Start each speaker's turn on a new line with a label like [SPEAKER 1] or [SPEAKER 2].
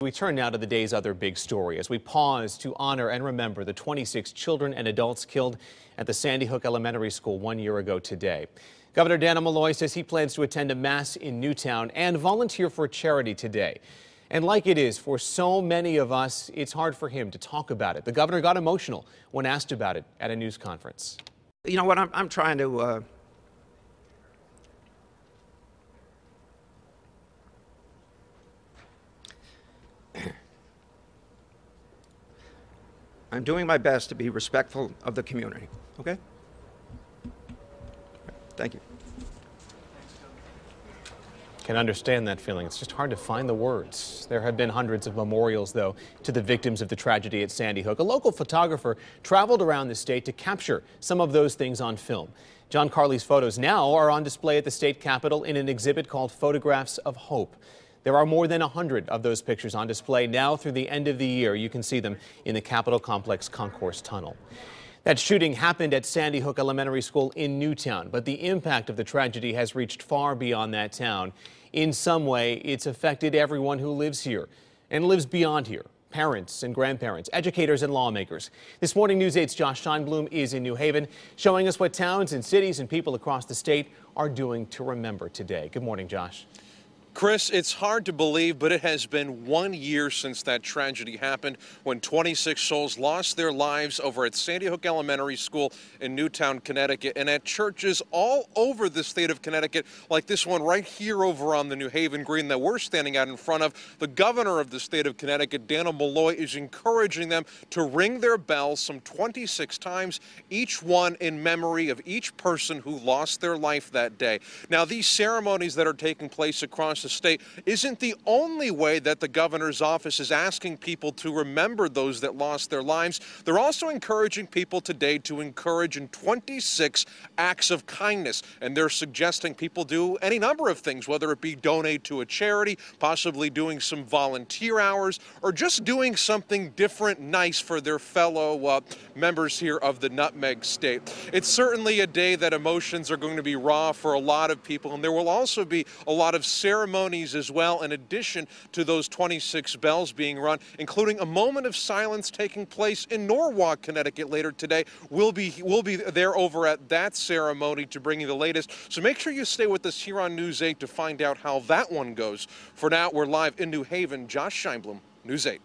[SPEAKER 1] We turn now to the day's other big story as we pause to honor and remember the 26 children and adults killed at the Sandy Hook Elementary School 1 year ago today. Governor Dan Malloy says he plans to attend a mass in Newtown and volunteer for a charity today. And like it is for so many of us, it's hard for him to talk about it. The governor got emotional when asked about it at a news conference.
[SPEAKER 2] You know what, I'm trying to I'm doing my best to be respectful of the community, okay? Thank you.
[SPEAKER 1] Can understand that feeling. It's just hard to find the words. There have been hundreds of memorials, though, to the victims of the tragedy at Sandy Hook. A local photographer traveled around the state to capture some of those things on film. John Carley's photos now are on display at the state capitol in an exhibit called Photographs of Hope. There are more than 100 of those pictures on display now through the end of the year. You can see them in the Capitol Complex Concourse Tunnel. That shooting happened at Sandy Hook Elementary School in Newtown, but the impact of the tragedy has reached far beyond that town. In some way, it's affected everyone who lives here and lives beyond here. Parents and grandparents, educators and lawmakers. This morning, News 8's Josh Scheinblum is in New Haven, showing us what towns and cities and people across the state are doing to remember today. Good morning, Josh.
[SPEAKER 3] Chris, it's hard to believe, but it has been 1 year since that tragedy happened when 26 souls lost their lives over at Sandy Hook Elementary School in Newtown, Connecticut, and at churches all over the state of Connecticut, like this one right here over on the New Haven Green that we're standing out in front of. The governor of the state of Connecticut, Dan Malloy, is encouraging them to ring their bells some 26 times, each one in memory of each person who lost their life that day. Now, these ceremonies that are taking place across the state isn't the only way that the governor's office is asking people to remember those that lost their lives. They're also encouraging people today to encourage in 26 acts of kindness, and they're suggesting people do any number of things, whether it be donate to a charity, possibly doing some volunteer hours, or just doing something different, nice for their fellow members here of the Nutmeg State. It's certainly a day that emotions are going to be raw for a lot of people, and there will also be a lot of ceremonies as well, in addition to those 26 bells being rung, including a moment of silence taking place in Norwalk, Connecticut later today. We'll be there over at that ceremony to bring you the latest. So make sure you stay with us here on News 8 to find out how that one goes. For now, we're live in New Haven. Josh Scheinblum, News 8.